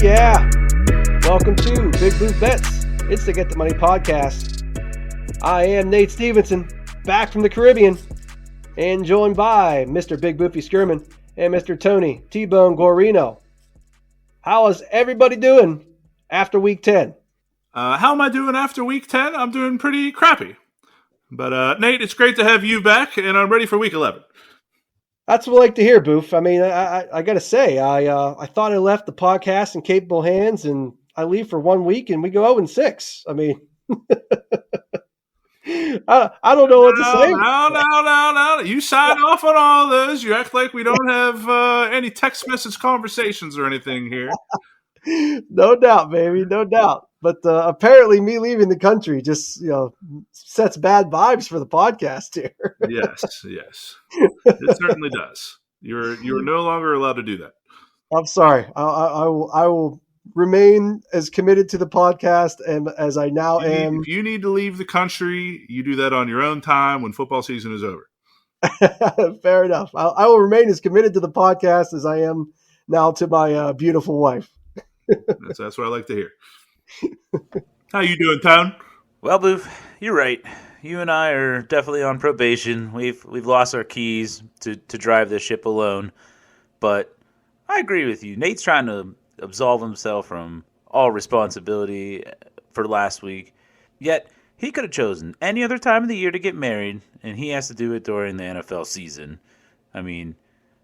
yeah. Welcome to Big Boof Bets. It's the Get the Money podcast. I am Nate Stevenson, back from the Caribbean, and joined by Mr. Big Boofy Skirman and Mr. Tony T-Bone Guarino. How is everybody doing after week 10? How am I doing after week 10? I'm doing pretty crappy. But Nate, it's great to have you back, and I'm ready for week 11. That's what I like to hear, Boof. I mean, I got to say, I thought I left the podcast in capable hands, and I leave for 1 week, and we go 0-6. I mean, I don't know what to say. No. You sign off on all those. You act like we don't have any text message conversations or anything here. No doubt, baby, no doubt. But apparently me leaving the country just, sets bad vibes for the podcast here. Yes. It certainly does. You're no longer allowed to do that. I'm sorry. I will remain as committed to the podcast and as I now am. If you need to leave the country, you do that on your own time when football season is over. Fair enough. I will remain as committed to the podcast as I am now to my beautiful wife. That's what I like to hear. How you doing, Town? Well, Boof, you're right. You and I are definitely on probation. We've lost our keys to drive this ship alone. But I agree with you. Nate's trying to absolve himself from all responsibility for last week. Yet, he could have chosen any other time of the year to get married, and he has to do it during the NFL season. I mean,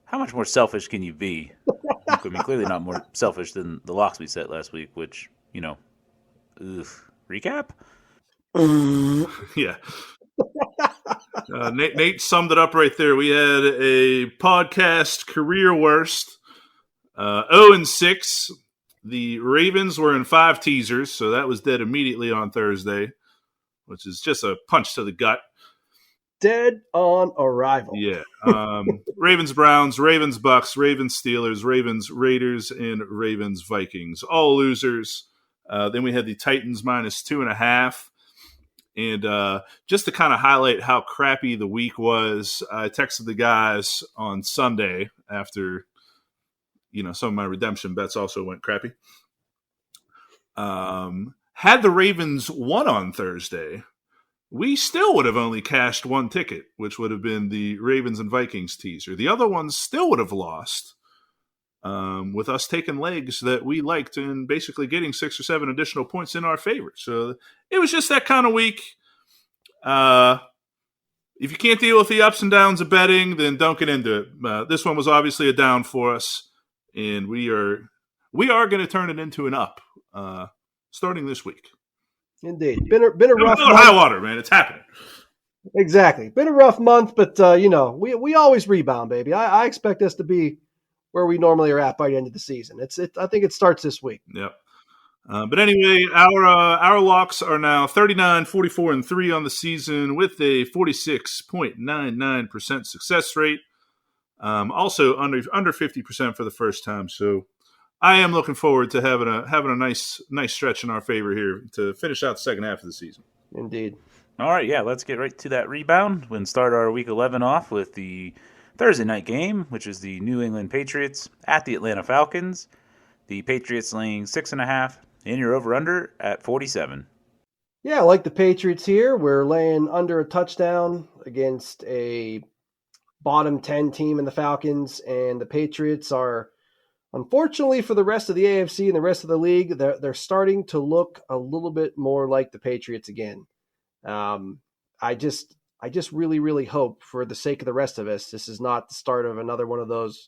how much more selfish can you be? I mean, clearly not more selfish than the locks we set last week, which, recap? Yeah. Nate summed it up right there. We had a podcast career worst, 0-6. The Ravens were in 5 teasers, so that was dead immediately on Thursday, which is just a punch to the gut. Dead on arrival. Yeah. Ravens Browns, Ravens Bucks, Ravens Steelers, Ravens Raiders, and Ravens Vikings. All losers. Then we had the Titans minus 2.5. And just to kind of highlight how crappy the week was, I texted the guys on Sunday after, some of my redemption bets also went crappy. Had the Ravens won on Thursday, we still would have only cashed one ticket, which would have been the Ravens and Vikings teaser. The other ones still would have lost, with us taking legs that we liked and basically getting 6 or 7 additional points in our favor. So it was just that kind of week. If you can't deal with the ups and downs of betting, then don't get into it. This one was obviously a down for us, and we are going to turn it into an up starting this week. Indeed. Been a rough month. High water, man. It's happening. Exactly. Been a rough month, but, we always rebound, baby. I expect us to be where we normally are at by the end of the season. I think it starts this week. Yep. But anyway, our locks are now 39, 44, and 3 on the season with a 46.99% success rate. Also under 50% for the first time. So I am looking forward to having a nice stretch in our favor here to finish out the second half of the season. Indeed. All right, yeah, let's get right to that rebound and start our week 11 off with the Thursday night game, which is the New England Patriots at the Atlanta Falcons. The Patriots laying 6.5, and your over-under at 47. Yeah, I like the Patriots here. We're laying under a touchdown against a bottom 10 team in the Falcons, and the Patriots are, unfortunately for the rest of the AFC and the rest of the league, they're starting to look a little bit more like the Patriots again. I just really, really hope, for the sake of the rest of us, this is not the start of another one of those,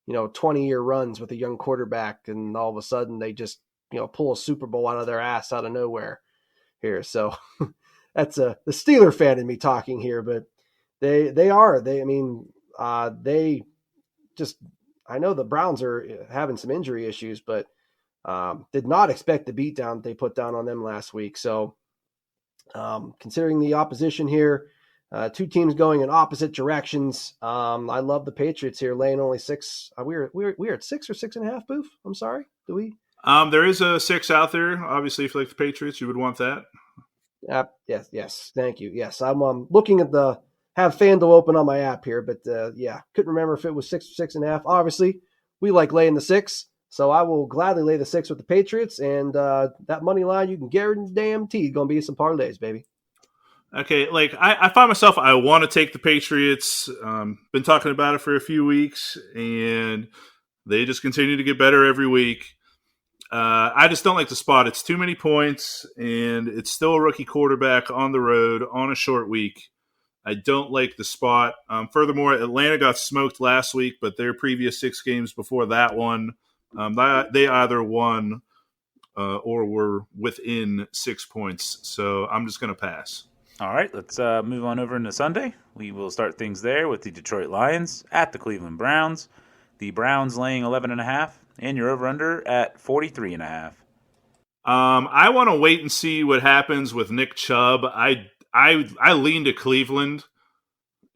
20-year runs with a young quarterback, and all of a sudden they just, pull a Super Bowl out of their ass out of nowhere here. So that's the Steeler fan in me talking here, but I know the Browns are having some injury issues, but did not expect the beatdown they put down on them last week. So considering the opposition here, 2 teams going in opposite directions. I love the Patriots here, laying only 6. We're at 6 or 6.5, Boof? I'm sorry. Do we? There is a 6 out there. Obviously, if you like the Patriots, you would want that. Yes. Thank you. Yes, I'm looking at have FanDuel open on my app here, but couldn't remember if it was 6 or 6.5. Obviously, we like laying the 6. So I will gladly lay the 6 with the Patriots, and that money line you can guarantee going to be some parlays, baby. Okay, like I find myself, I want to take the Patriots. Been talking about it for a few weeks, and they just continue to get better every week. I just don't like the spot. It's too many points, and it's still a rookie quarterback on the road on a short week. I don't like the spot. Furthermore, Atlanta got smoked last week, but their previous 6 games before that one, they either won or were within 6 points. So I'm just going to pass. All right, let's move on over into Sunday. We will start things there with the Detroit Lions at the Cleveland Browns. The Browns laying 11.5, and your over/under at 43.5. I want to wait and see what happens with Nick Chubb. I lean to Cleveland,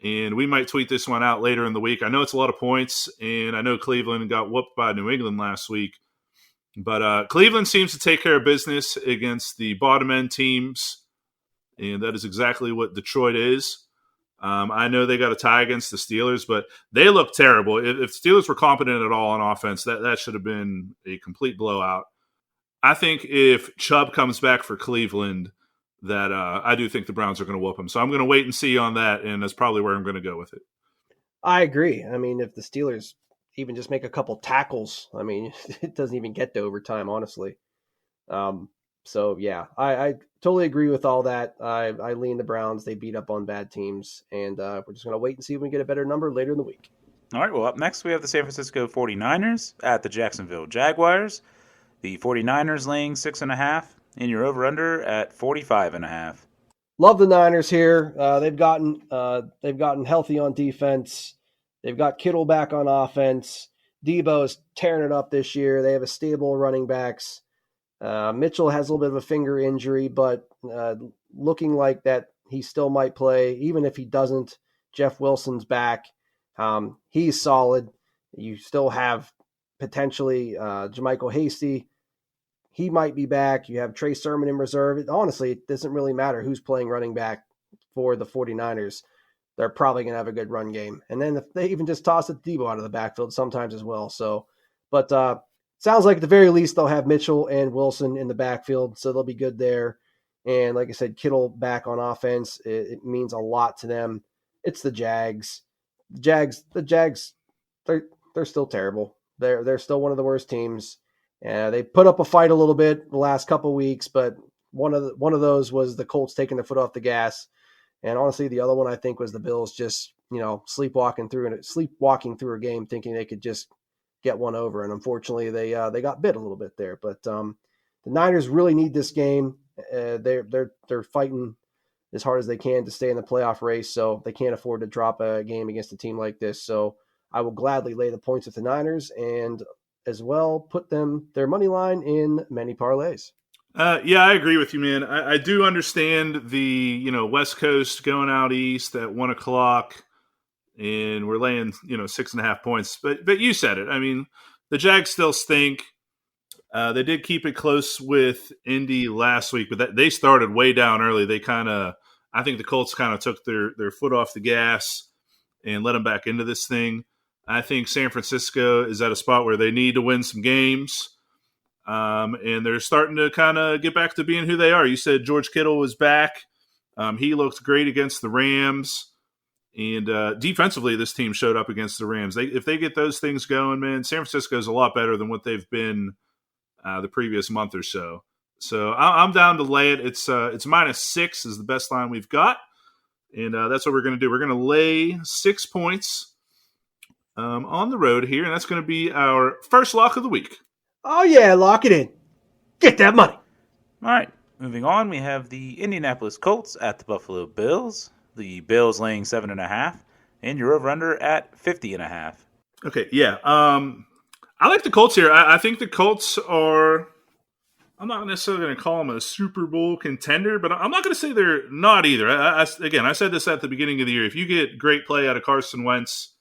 and we might tweet this one out later in the week. I know it's a lot of points, and I know Cleveland got whooped by New England last week. But Cleveland seems to take care of business against the bottom-end teams, and that is exactly what Detroit is. I know they got a tie against the Steelers, but they look terrible. If Steelers were competent at all on offense, that should have been a complete blowout. I think if Chubb comes back for Cleveland, that I do think the Browns are going to whoop him. So I'm going to wait and see on that, and that's probably where I'm going to go with it. I agree. I mean, if the Steelers even just make a couple tackles, I mean, it doesn't even get to overtime, honestly. So, yeah, I totally agree with all that. I lean the Browns. They beat up on bad teams, and we're just going to wait and see if we can get a better number later in the week. All right, well, up next we have the San Francisco 49ers at the Jacksonville Jaguars. The 49ers laying 6.5, and your over/under at 45.5. Love the Niners here. They've gotten healthy on defense. They've got Kittle back on offense. Debo is tearing it up this year. They have a stable running backs. Mitchell has a little bit of a finger injury, but looking like that he still might play. Even if he doesn't, Jeff Wilson's back. He's solid. You still have potentially Jermichael Hasty. He might be back. You have Trey Sermon in reserve. Honestly, it doesn't really matter who's playing running back for the 49ers. They're probably going to have a good run game. And then if they even just toss it Debo out of the backfield sometimes as well. So, but sounds like at the very least they'll have Mitchell and Wilson in the backfield, so they'll be good there. And like I said, Kittle back on offense, it means a lot to them. It's the Jags. The Jags, they're still terrible. They're still one of the worst teams. They put up a fight a little bit the last couple of weeks, but one of those was the Colts taking their foot off the gas. And honestly, the other one I think was the Bills just, sleepwalking through a game thinking they could just get one over. And unfortunately, they got bit a little bit there. But the Niners really need this game. They're fighting as hard as they can to stay in the playoff race, so they can't afford to drop a game against a team like this. So I will gladly lay the points with the Niners and as well put their money line in many parlays. Yeah, I agree with you, man. I do understand the West Coast going out east at 1 o'clock, and we're laying 6.5 points. But you said it. I mean, the Jags still stink. They did keep it close with Indy last week, but they started way down early. I think the Colts kind of took their foot off the gas and let them back into this thing. I think San Francisco is at a spot where they need to win some games. And they're starting to kind of get back to being who they are. You said George Kittle was back. He looked great against the Rams. And defensively, this team showed up against the Rams. If they get those things going, man, San Francisco is a lot better than what they've been the previous month or so. So I'm down to lay it. It's -6 is the best line we've got. And that's what we're going to do. We're going to lay 6 points on the road here. And that's going to be our first lock of the week. Oh, yeah, lock it in. Get that money. All right, moving on, we have the Indianapolis Colts at the Buffalo Bills. The Bills laying 7.5, and your over/under at 50.5. Okay, yeah. I like the Colts here. I think the Colts are, I'm not necessarily going to call them a Super Bowl contender, but I'm not going to say they're not either. Again, I said this at the beginning of the year. If you get great play out of Carson Wentz,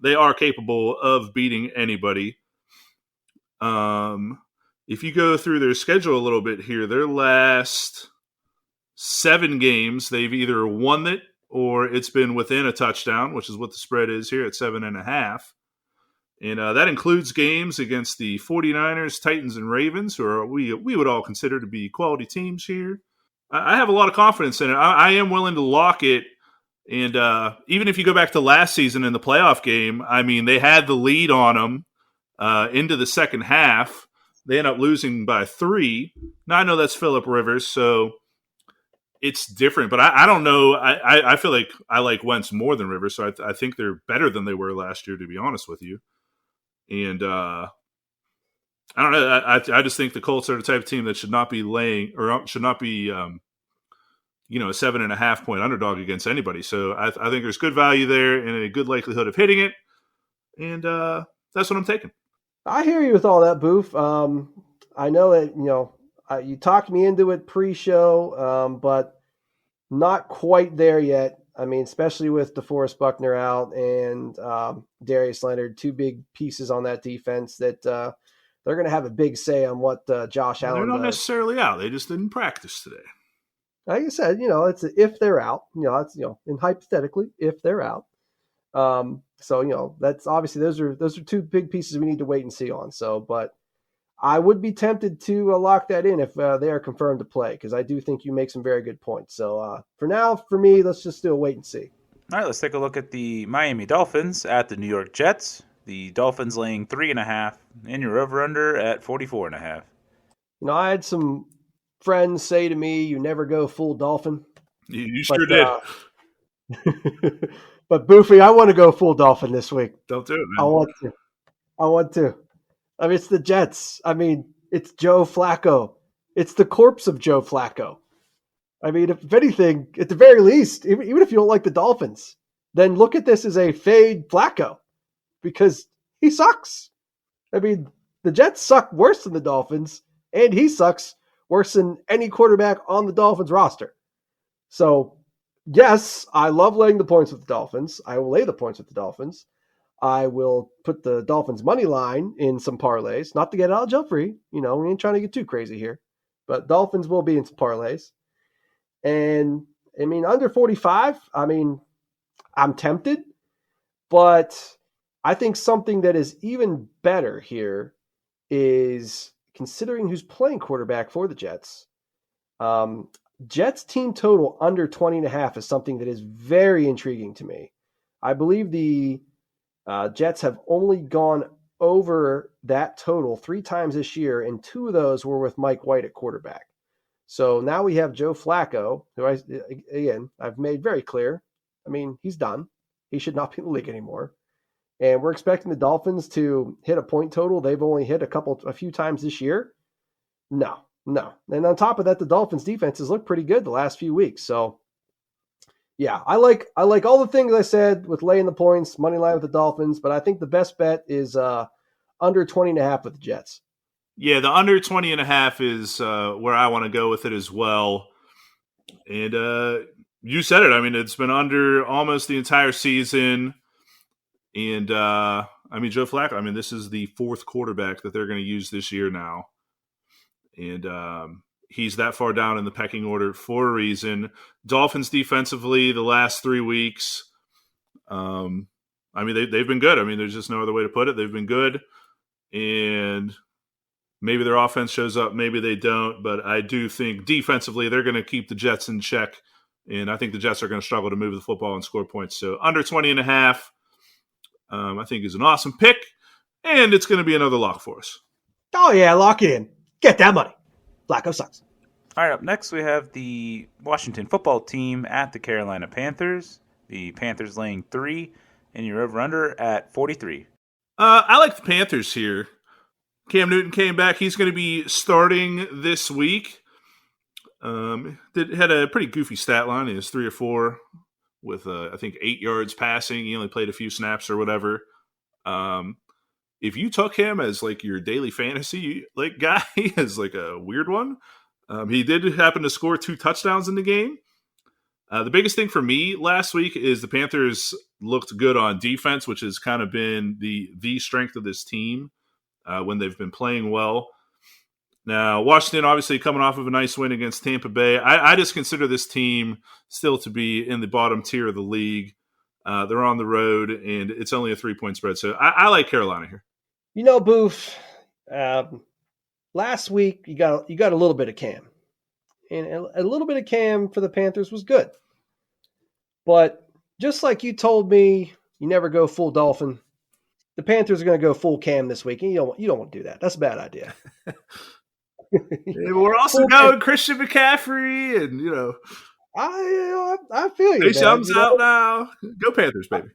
they are capable of beating anybody. If you go through their schedule a little bit here, their last 7 games, they've either won it or it's been within a touchdown, which is what the spread is here at 7.5. And that includes games against the 49ers, Titans, and Ravens, who are we would all consider to be quality teams here. I have a lot of confidence in it. I am willing to lock it. And even if you go back to last season in the playoff game, I mean, they had the lead on them into the second half. They end up losing by 3. Now, I know that's Phillip Rivers, so it's different. But I don't know. I feel like I like Wentz more than Rivers, so I think they're better than they were last year, to be honest with you. And I don't know. I just think the Colts are the type of team that should not be laying or should not be a 7.5 point underdog against anybody. So I think there's good value there and a good likelihood of hitting it. And that's what I'm taking. I hear you with all that, Boof. I know that, you talked me into it pre-show, but not quite there yet. I mean, especially with DeForest Buckner out and Darius Leonard, 2 big pieces on that defense that they're going to have a big say on what Josh Allen does. They're not necessarily out. They just didn't practice today. Like I said, it's if they're out. That's and hypothetically if they're out. So that's obviously those are 2 big pieces we need to wait and see on. So, but I would be tempted to lock that in if they are confirmed to play, because I do think you make some very good points. So for now, for me, let's just do a wait and see. All right, let's take a look at the Miami Dolphins at the New York Jets. The Dolphins laying 3.5, and your over/under at 44.5. I had some friends say to me, "You never go full Dolphin." You sure did. But Boofy, I want to go full Dolphin this week. Don't do it, man. I want to. I mean, it's the Jets. I mean, it's Joe Flacco. It's the corpse of Joe Flacco. I mean, if anything, at the very least, even if you don't like the Dolphins, then look at this as a fade Flacco, because he sucks. I mean, the Jets suck worse than the Dolphins, and he sucks worse than any quarterback on the Dolphins roster. So, yes, I love laying the points with the Dolphins. I will lay the points with the Dolphins. I will put the Dolphins money line in some parlays, not to get out of jail free. We ain't trying to get too crazy here, but Dolphins will be in some parlays. And I mean, under 45, I mean, I'm tempted, but I think something that is even better here is considering who's playing quarterback for the Jets. Jets team total under 20.5 is something that is very intriguing to me. I believe the Jets have only gone over that total 3 times this year, and 2 of those were with Mike White at quarterback. So now we have Joe Flacco, who I've made very clear. I mean, he's done. He should not be in the league anymore. And we're expecting the Dolphins to hit a point total they've only hit a few times this year. No. And on top of that, the Dolphins defenses look pretty good the last few weeks. So yeah, I like all the things I said with laying the points, money line with the Dolphins, but I think the best bet is under 20.5 with the Jets. Yeah, the under 20.5 is where I want to go with it as well. And you said it. I mean, it's been under almost the entire season. And I mean, Joe Flacco, I mean, this is the 4th quarterback that they're going to use this year now. And he's that far down in the pecking order for a reason. Dolphins defensively, the last 3 weeks, I mean, they've been good. I mean, there's just no other way to put it. They've been good. And maybe their offense shows up, maybe they don't. But I do think defensively they're going to keep the Jets in check. And I think the Jets are going to struggle to move the football and score points. So under 20.5, I think is an awesome pick. And it's going to be another lock for us. Oh, yeah, lock it in. Get that money. Flacco sucks. All right, up next we have the Washington football team at the Carolina Panthers. The Panthers laying 3, and your over-under at 43. I like the Panthers here. Cam Newton came back. He's going to be starting this week. Had a pretty goofy stat line. He was 3 or 4 with, I think, 8 yards passing. He only played a few snaps or whatever. If you took him as like your daily fantasy like guy, as like a weird one, he did happen to score 2 touchdowns in the game. The biggest thing for me last week is the Panthers looked good on defense, which has kind of been the strength of this team when they've been playing well. Now, Washington obviously coming off of a nice win against Tampa Bay. I just consider this team still to be in the bottom tier of the league. They're on the road, and it's only a 3-point spread. So I like Carolina here. Boof, last week you got a little bit of Cam, and a little bit of Cam for the Panthers was good. But just like you told me, you never go full Dolphin. The Panthers are going to go full Cam this week, and you don't want to do that. That's a bad idea. Yeah, but we're also going Christian McCaffrey, and I feel you. Chase Young's out now. Go Panthers, baby.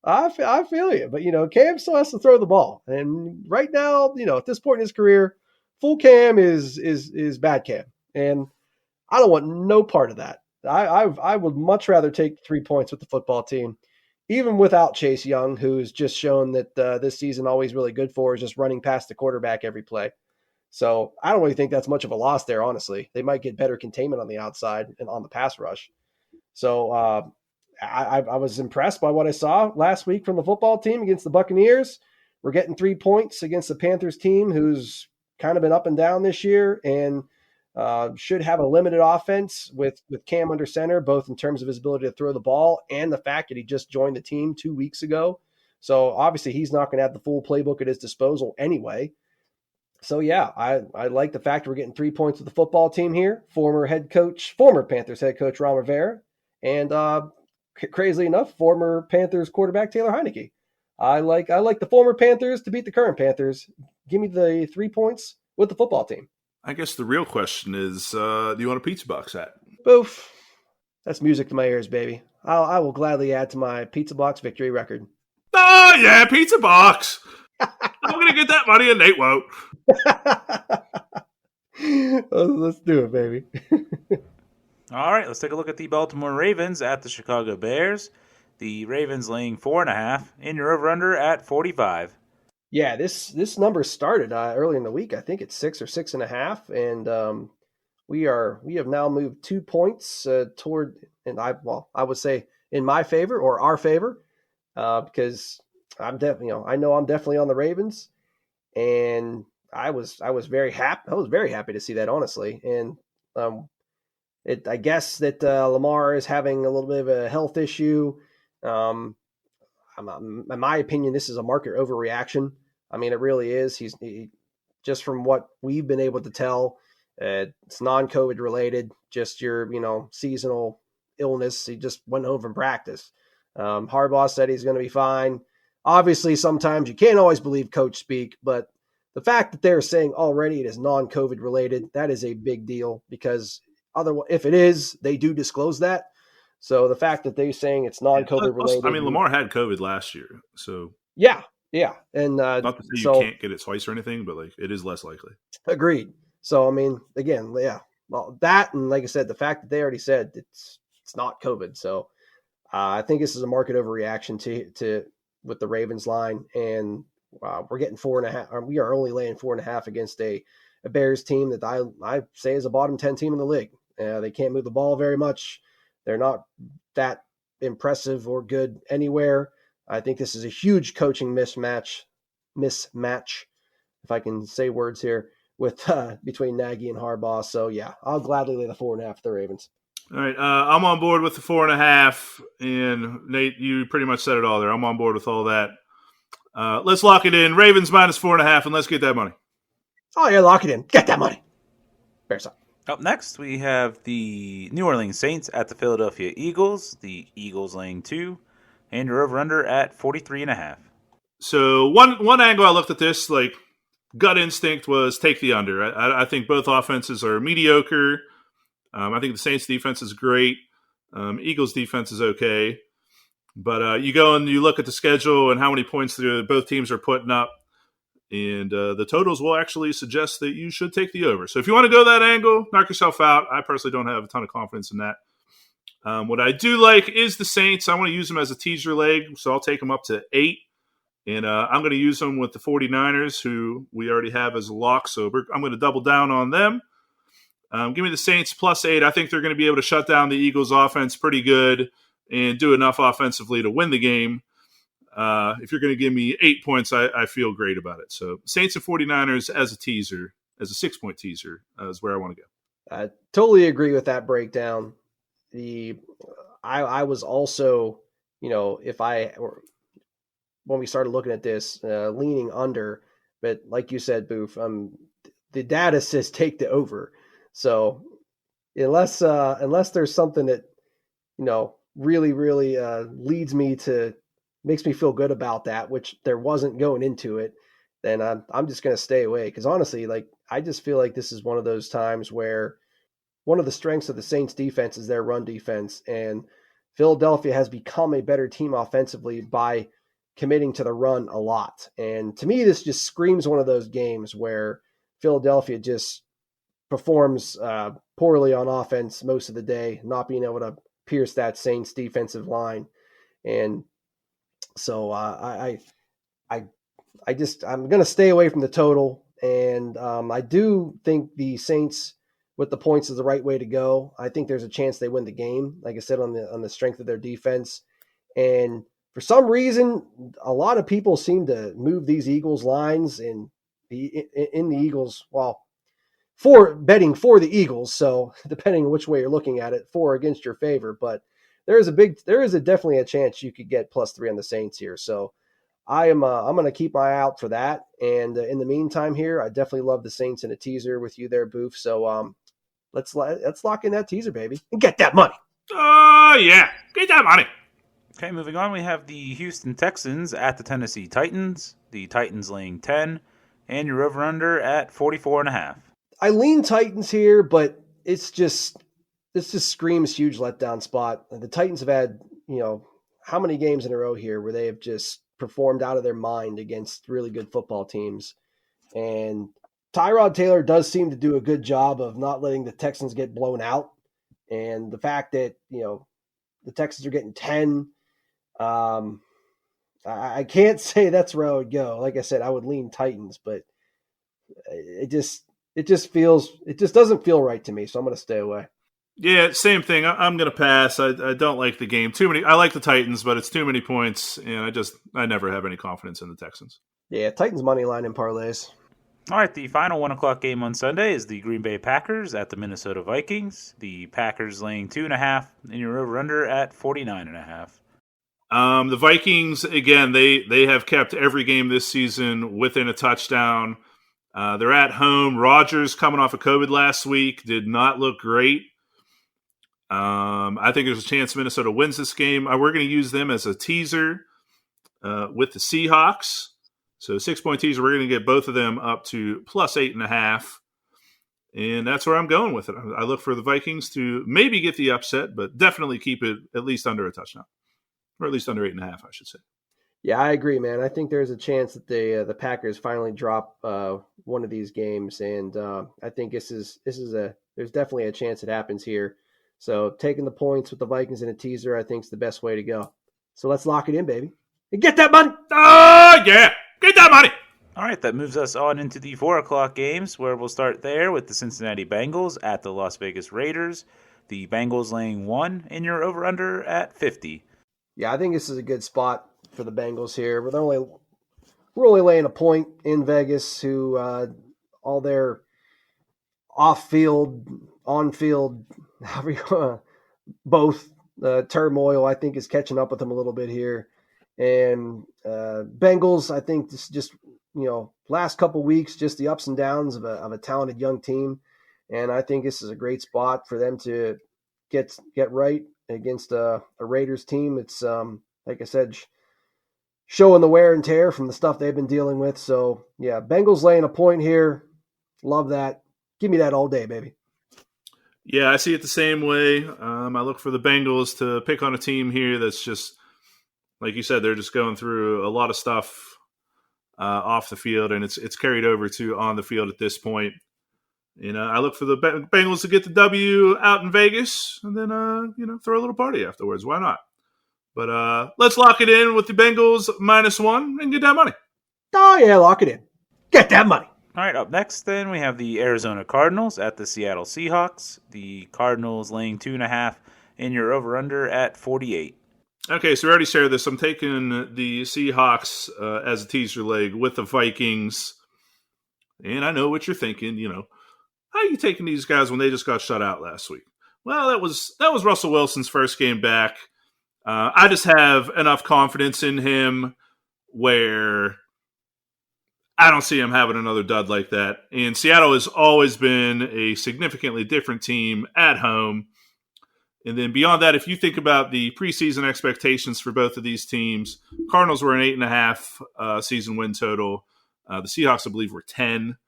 I feel you, but Cam still has to throw the ball, and right now, at this point in his career, full Cam is bad Cam, and I don't want no part of that. I would much rather take 3 points with the football team, even without Chase Young, who's just shown that this season all he's really good for is just running past the quarterback every play. So I don't really think that's much of a loss there, honestly. They might get better containment on the outside and on the pass rush. So I was impressed by what I saw last week from the football team against the Buccaneers. We're getting 3 points against the Panthers team, who's kind of been up and down this year and should have a limited offense with Cam under center, both in terms of his ability to throw the ball and the fact that he just joined the team 2 weeks ago. So obviously he's not going to have the full playbook at his disposal anyway. So yeah, I like the fact we're getting 3 points with the football team here. Former Panthers head coach Ron Rivera, and crazily enough, former Panthers quarterback Taylor Heineke. I like the former Panthers to beat the current Panthers. Give me the 3 points with the football team. I guess the real question is, do you want a pizza box hat? Boof. That's music to my ears, baby. I will gladly add to my pizza box victory record. Oh yeah, pizza box. I'm gonna get that money, and Nate won't. Let's do it, baby. All right, let's take a look at the Baltimore Ravens at the Chicago Bears. The Ravens laying 4.5 in your over/under at 45. Yeah, this number started early in the week. I think it's 6 or 6.5, and we have now moved 2 points toward, and I would say in my favor or our favor, because I'm definitely I know I'm definitely on the Ravens, and I was very happy. I was very happy to see that, honestly, and I guess that Lamar is having a little bit of a health issue. In my opinion, this is a market overreaction. I mean, it really is. He just from what we've been able to tell, it's non-COVID related, just your, seasonal illness. He just went home from practice. Harbaugh said he's going to be fine. Obviously, sometimes you can't always believe coach speak, but the fact that they're saying already it is non-COVID related, that is a big deal, because otherwise, if it is, they do disclose that. So the fact that they're saying it's non-COVID related. I mean, Lamar had COVID last year, so yeah, and not to say you can't get it twice or anything, but it is less likely. Agreed. So I mean, again, yeah, well, that, and like I said, the fact that they already said it's not COVID. So I think this is a market overreaction to with the Ravens line, and we're getting 4.5. We are only laying 4.5 against a Bears team that I say is a bottom 10 team in the league. They can't move the ball very much. They're not that impressive or good anywhere. I think this is a huge coaching mismatch, if I can say words here, with between Nagy and Harbaugh. So yeah, I'll gladly lay the 4.5 for the Ravens. All right, I'm on board with the 4.5, and Nate, you pretty much said it all there. I'm on board with all that. Let's lock it in. Ravens minus 4.5, and let's get that money. Oh yeah, lock it in. Get that money. Bears up. Up next, we have the New Orleans Saints at the Philadelphia Eagles. The Eagles laying 2, and your over/under at 43.5. So one angle I looked at this, gut instinct was take the under. I think both offenses are mediocre. I think the Saints defense is great. Eagles defense is okay. But you go and you look at the schedule and how many points both teams are putting up, and the totals will actually suggest that you should take the over. So if you want to go that angle, knock yourself out. I personally don't have a ton of confidence in that. What I do like is the Saints. I want to use them as a teaser leg, so I'll take them up to 8. And I'm going to use them with the 49ers, who we already have as a lock. So I'm going to double down on them. Give me the Saints plus 8. I think they're going to be able to shut down the Eagles' offense pretty good and do enough offensively to win the game. If you're going to give me 8 points, I feel great about it. So Saints and 49ers as a teaser, as a 6-point teaser, is where I want to go. I totally agree with that breakdown. I was also if when we started looking at this, leaning under, but like you said, Boof, the data says take the over. So unless there's something that really really leads me to makes me feel good about that, which there wasn't going into it, then I'm just gonna stay away. Because honestly, like I just feel like this is one of those times where one of the strengths of the Saints defense is their run defense, and Philadelphia has become a better team offensively by committing to the run a lot. And to me, this just screams one of those games where Philadelphia just performs poorly on offense most of the day, not being able to pierce that Saints defensive line. And so I'm going to stay away from the total. And I do think the Saints with the points is the right way to go. I think there's a chance they win the game, like I said, on the strength of their defense. And for some reason, a lot of people seem to move these Eagles lines in the Eagles, well, for betting for the Eagles. So depending on which way you're looking at it, for or against your favor. But there is definitely a chance you could get +3 on the Saints here. So I'm going to keep my eye out for that. And in the meantime here, I definitely love the Saints in a teaser with you there, Boof. So let's lock in that teaser, baby, and get that money. Oh, yeah. Get that money. Okay, moving on, we have the Houston Texans at the Tennessee Titans. The Titans laying 10, and your over-under at 44.5. I lean Titans here, but this just screams huge letdown spot. The Titans have had, how many games in a row here where they have just performed out of their mind against really good football teams. And Tyrod Taylor does seem to do a good job of not letting the Texans get blown out. And the fact that, the Texans are getting 10, I can't say that's where I would go. Like I said, I would lean Titans, but it just doesn't feel right to me. So I'm going to stay away. Yeah, same thing. I'm going to pass. I don't like the game. Too many. I like the Titans, but it's too many points, and I never have any confidence in the Texans. Yeah, Titans money line in parlays. All right, the final 1 o'clock game on Sunday is the Green Bay Packers at the Minnesota Vikings. The Packers laying 2.5, and your over/under at 49.5. The Vikings, again, they have kept every game this season within a touchdown. They're at home. Rodgers, coming off of COVID last week, did not look great. I think there's a chance Minnesota wins this game. We're going to use them as a teaser with the Seahawks. So 6-point teaser, we're going to get both of them up to +8.5. And that's where I'm going with it. I look for the Vikings to maybe get the upset, but definitely keep it at least under a touchdown. Or at least under 8.5, I should say. Yeah, I agree, man. I think there's a chance that the Packers finally drop one of these games, and I think there's definitely a chance it happens here. So taking the points with the Vikings in a teaser, I think is the best way to go. So let's lock it in, baby, and get that money. Oh yeah, get that money. All right, that moves us on into the 4 o'clock games, where we'll start there with the Cincinnati Bengals at the Las Vegas Raiders. The Bengals laying 1, and your over/under at 50. Yeah, I think this is a good spot for the Bengals here. We're only laying a point in Vegas, who all their off-field, on-field, both turmoil, I think, is catching up with them a little bit here. And Bengals, I think, just last couple weeks, just the ups and downs of a talented young team, and I think this is a great spot for them to get right against a Raiders team. It's like I said, showing the wear and tear from the stuff they've been dealing with. So yeah, Bengals laying a point here. Love that. Give me that all day, baby. Yeah, I see it the same way. I look for the Bengals to pick on a team here that's just, like you said, they're just going through a lot of stuff off the field, and it's carried over to on the field at this point. I look for the Bengals to get the W out in Vegas, and then throw a little party afterwards. Why not? But let's lock it in with the Bengals -1 and get that money. Oh yeah, lock it in. Get that money. All right, up next then we have the Arizona Cardinals at the Seattle Seahawks. The Cardinals laying 2.5, and your over/under at 48. Okay, so we already shared this. I'm taking the Seahawks as a teaser leg with the Vikings. And I know what you're thinking, how are you taking these guys when they just got shut out last week? Well, that was Russell Wilson's first game back. I just have enough confidence in him where I don't see him having another dud like that. And Seattle has always been a significantly different team at home. And then beyond that, if you think about the preseason expectations for both of these teams, Cardinals were an 8.5 season win total. The Seahawks, I believe, were 10.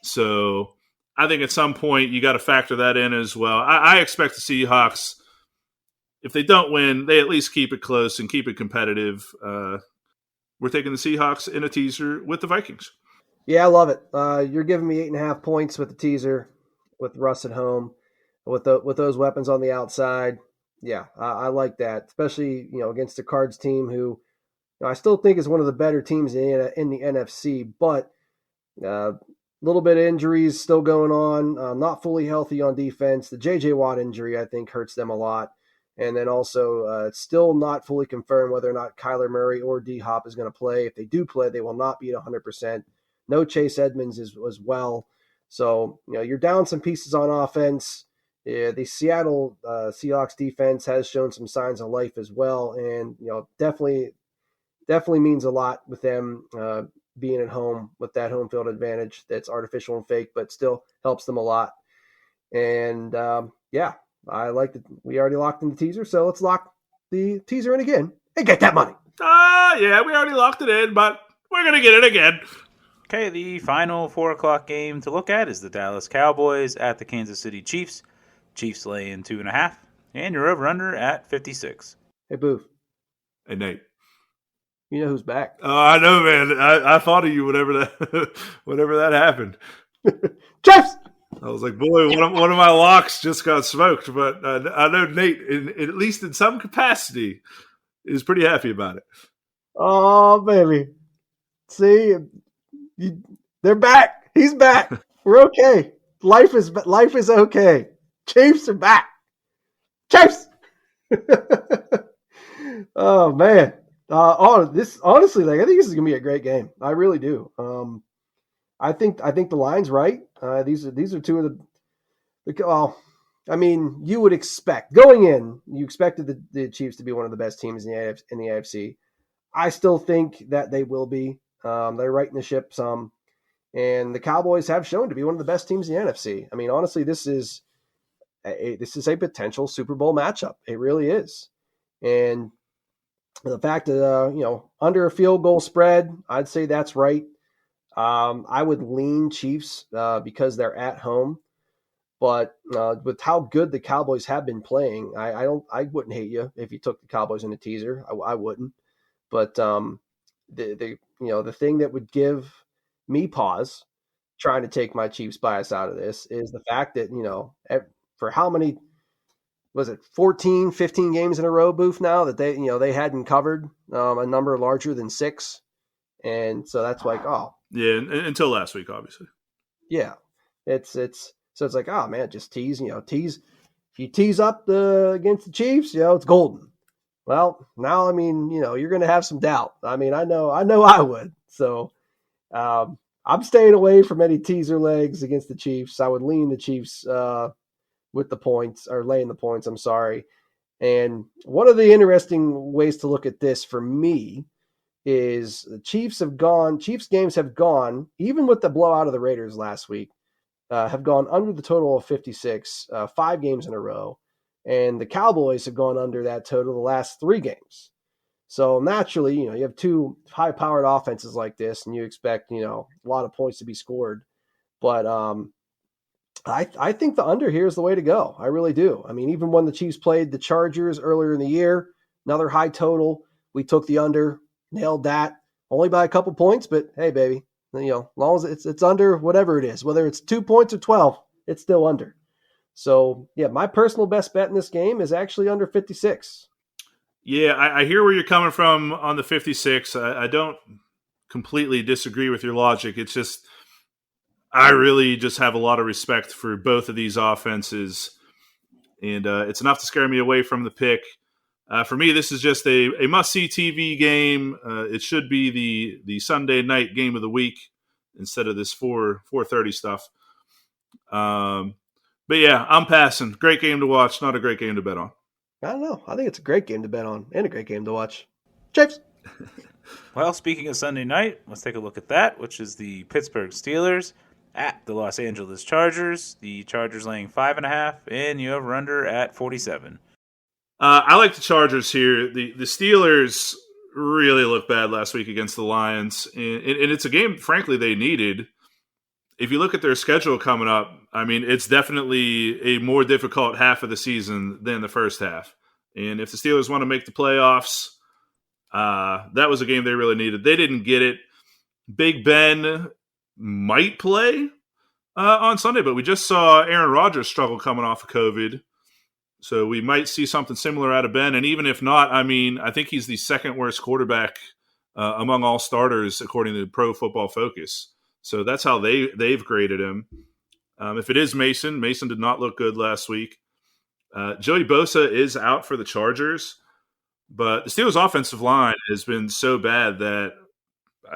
So I think at some point you got to factor that in as well. I expect the Seahawks, if they don't win, they at least keep it close and keep it competitive. We're taking the Seahawks in a teaser with the Vikings. Yeah, I love it. You're giving me 8.5 points with the teaser, with Russ at home, with those weapons on the outside. Yeah, I like that, especially against the Cards team, who I still think is one of the better teams in the NFC, but a little bit of injuries still going on. Not fully healthy on defense. The J.J. Watt injury, I think, hurts them a lot. And then also, it's still not fully confirmed whether or not Kyler Murray or D-Hop is going to play. If they do play, they will not be at 100%. No Chase Edmonds as well. So, you're down some pieces on offense. Yeah, the Seattle Seahawks defense has shown some signs of life as well. And, definitely means a lot with them being at home with that home field advantage that's artificial and fake, but still helps them a lot. And, yeah. I like that we already locked in the teaser, so let's lock the teaser in again and get that money. Yeah, we already locked it in, but we're going to get it again. Okay, the final 4 o'clock game to look at is the Dallas Cowboys at the Kansas City Chiefs. Chiefs laying 2.5, and you're over-under at 56. Hey, Boof. Hey, Nate. You know who's back. Oh, I know, man. I thought of you whenever that happened. Chiefs! I was like, boy, one of my locks just got smoked, but I know Nate, at least in some capacity, is pretty happy about it. Oh, baby. See, they're back. He's back. We're okay. Life is okay. Chiefs are back. Chiefs! Oh, man. This honestly, I think this is gonna be a great game. I really do. I think the line's right. These are two of you would expect going in. You expected the Chiefs to be one of the best teams in the AFC. I still think that they will be. They're right in the ship some, and the Cowboys have shown to be one of the best teams in the NFC. I mean, honestly, this is a potential Super Bowl matchup. It really is, and the fact that under a field goal spread, I'd say that's right. I would lean Chiefs because they're at home, but with how good the Cowboys have been playing, I wouldn't hate you if you took the Cowboys in a teaser. I wouldn't, but the thing that would give me pause trying to take my Chiefs bias out of this is the fact that for how many was it 14, 15 games in a row, Boof, now that they hadn't covered a number larger than 6. And so that's like, oh. Yeah, until last week, obviously. Yeah. It's like, oh man, just tease. If you tease up against the Chiefs, it's golden. Well, now, you're going to have some doubt. I know I would. So I'm staying away from any teaser legs against the Chiefs. I would lean the Chiefs with the points, or laying the points. I'm sorry. And one of the interesting ways to look at this for me is the Chiefs games have gone, even with the blowout of the Raiders last week, have gone under the total of 56, 5 games in a row. And the Cowboys have gone under that total the last 3 games. So naturally, you have 2 high-powered offenses like this, and you expect, a lot of points to be scored. But I think the under here is the way to go. I really do. Even when the Chiefs played the Chargers earlier in the year, another high total, we took the under, nailed that, only by a couple points. But hey, baby, as long as it's under whatever it is, whether it's 2 points or 12, it's still under. So yeah, my personal best bet in this game is actually under 56. Yeah, I hear where you're coming from on the 56. I don't completely disagree with your logic. It's just I really just have a lot of respect for both of these offenses, and it's enough to scare me away from the pick. For me, this is just a must-see TV game. It should be the Sunday night game of the week instead of this 4:30 stuff. But yeah, I'm passing. Great game to watch, not a great game to bet on. I don't know. I think it's a great game to bet on and a great game to watch. Chiefs. Well, speaking of Sunday night, let's take a look at that, which is the Pittsburgh Steelers at the Los Angeles Chargers. The Chargers laying 5.5, and you have under at 47. I like the Chargers here. The Steelers really looked bad last week against the Lions, and it's a game, frankly, they needed. If you look at their schedule coming up, I mean, it's definitely a more difficult half of the season than the first half. And if the Steelers want to make the playoffs, that was a game they really needed. They didn't get it. Big Ben might play on Sunday, but we just saw Aaron Rodgers struggle coming off of COVID. So we might see something similar out of Ben. And even if not, I mean, I think he's the second worst quarterback among all starters, according to Pro Football Focus. So that's how they've graded him. If it is Mason did not look good last week. Joey Bosa is out for the Chargers, but the Steelers' offensive line has been so bad that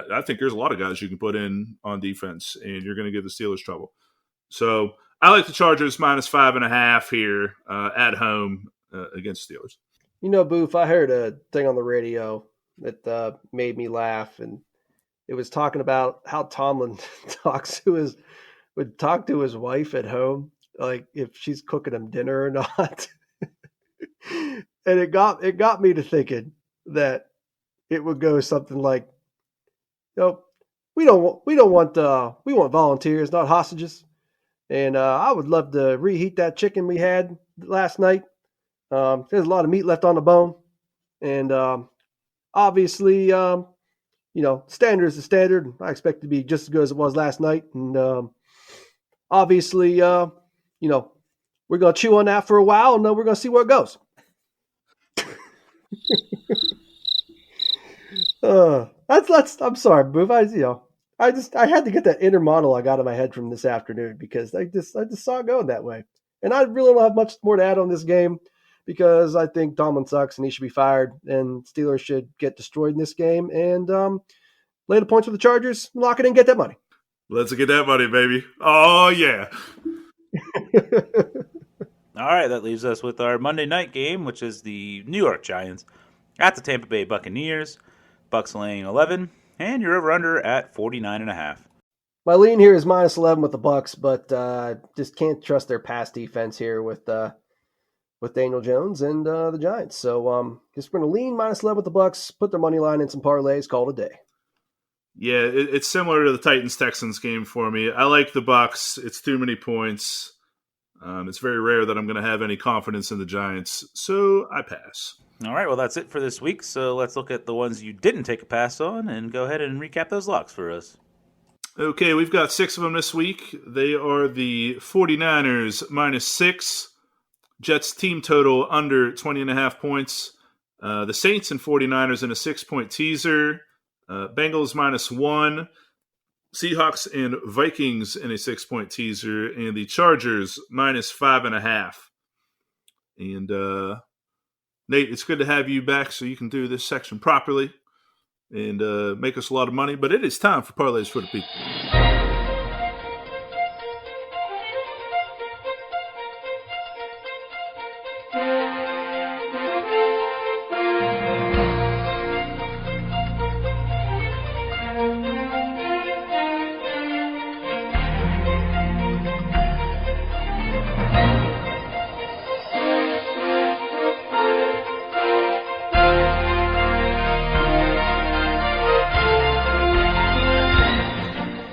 I think there's a lot of guys you can put in on defense, and you're going to give the Steelers trouble. So I like the Chargers minus 5.5 here at home against Steelers. You know, Boof, I heard a thing on the radio that made me laugh, and it was talking about how Tomlin would talk to his wife at home, like if she's cooking him dinner or not. And it got me to thinking that it would go something like, we want volunteers, not hostages. And I would love to reheat that chicken we had last night. There's a lot of meat left on the bone. And obviously, standard is the standard. I expect it to be just as good as it was last night. And obviously, we're going to chew on that for a while, and then we're going to see where it goes. I'm sorry, Boof. I had to get that inner monologue out of my head from this afternoon because I just saw it going that way. And I really don't have much more to add on this game because I think Tomlin sucks and he should be fired and Steelers should get destroyed in this game and lay the points with the Chargers, lock it in, get that money. Let's get that money, baby. Oh, yeah. All right, that leaves us with our Monday night game, which is the New York Giants at the Tampa Bay Buccaneers. Bucks laying 11, and you're over under at 49.5. My lean here is minus 11 with the Bucks, but just can't trust their pass defense here with Daniel Jones and the Giants. So just going to lean minus 11 with the Bucks, put their money line in some parlays, call it a day. Yeah, it's similar to the Titans-Texans game for me. I like the Bucks. It's too many points. It's very rare that I'm going to have any confidence in the Giants, so I pass. All right, well, that's it for this week. So let's look at the ones you didn't take a pass on and go ahead and recap those locks for us. Okay, we've got 6 of them this week. They are the 49ers minus 6, Jets team total under 20.5 points, the Saints and 49ers in a 6-point teaser, Bengals minus 1, Seahawks and Vikings in a 6-point teaser, and the Chargers minus 5.5. And Nate, it's good to have you back so you can do this section properly and make us a lot of money. But it is time for Parlays for the People.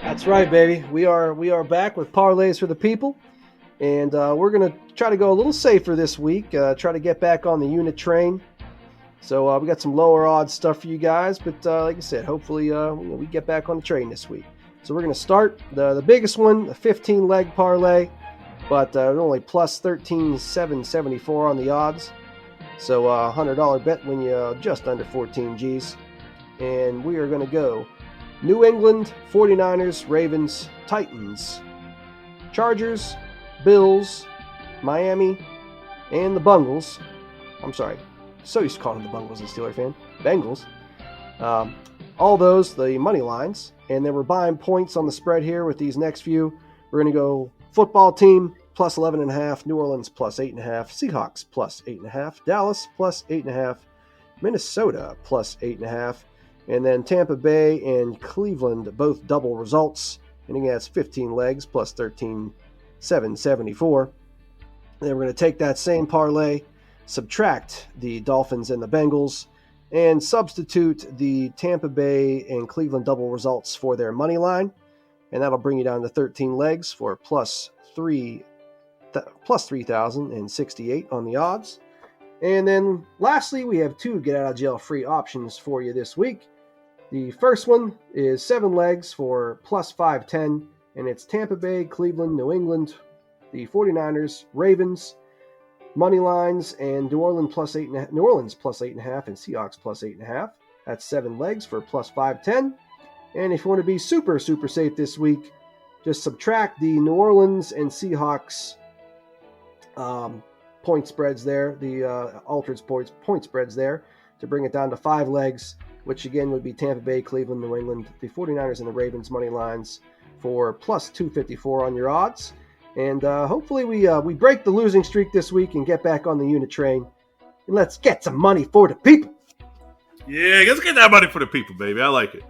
That's right, baby. We are back with Parlays for the People, and we're going to try to go a little safer this week, try to get back on the unit train. So we got some lower odds stuff for you guys, but like I said, hopefully we get back on the train this week. So we're going to start the biggest one, a 15-leg parlay, but only plus 13,774 on the odds. So $100 bet when you're just under 14 G's. And we are going to go New England, 49ers, Ravens, Titans, Chargers, Bills, Miami, and the Bungles. I'm sorry, so used to calling them the Bungles and Steeler fan. Bengals. All those, the money lines. And then we're buying points on the spread here with these next few. We're going to go football team, plus 11.5, New Orleans plus 8.5, Seahawks plus 8.5, Dallas plus 8.5, Minnesota plus 8.5, and then Tampa Bay and Cleveland both double results. And he has 15 legs plus 13,774. Then we're going to take that same parlay, subtract the Dolphins and the Bengals, and substitute the Tampa Bay and Cleveland double results for their money line. And that'll bring you down to 13 legs for plus 3,068 on the odds. And then lastly, we have 2 get out of jail free options for you this week. The first one is 7 legs for plus 510, and it's Tampa Bay, Cleveland, New England, the 49ers, Ravens, money lines, and New Orleans plus 8.5, and Seahawks plus 8.5. That's 7 legs for plus 510. And if you want to be super, super safe this week, just subtract the New Orleans and Seahawks point spreads there, the altered point spreads there, to bring it down to 5 legs, which again would be Tampa Bay, Cleveland, New England, the 49ers, and the Ravens money lines for plus 254 on your odds. And hopefully we break the losing streak this week and get back on the unit train. And let's get some money for the people. Yeah, let's get that money for the people, baby. I like it.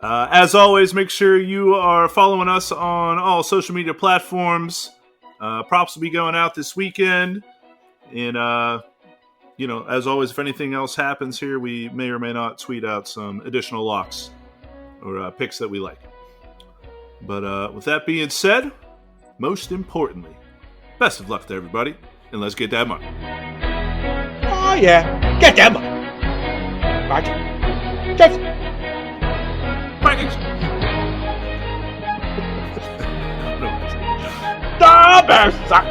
As always, make sure you are following us on all social media platforms. Props will be going out this weekend. And, as always, if anything else happens here, we may or may not tweet out some additional locks or picks that we like. But with that being said, most importantly, best of luck to everybody, and let's get that money. Oh, yeah. Get that money. Right. Jason. Vikings. The best suck.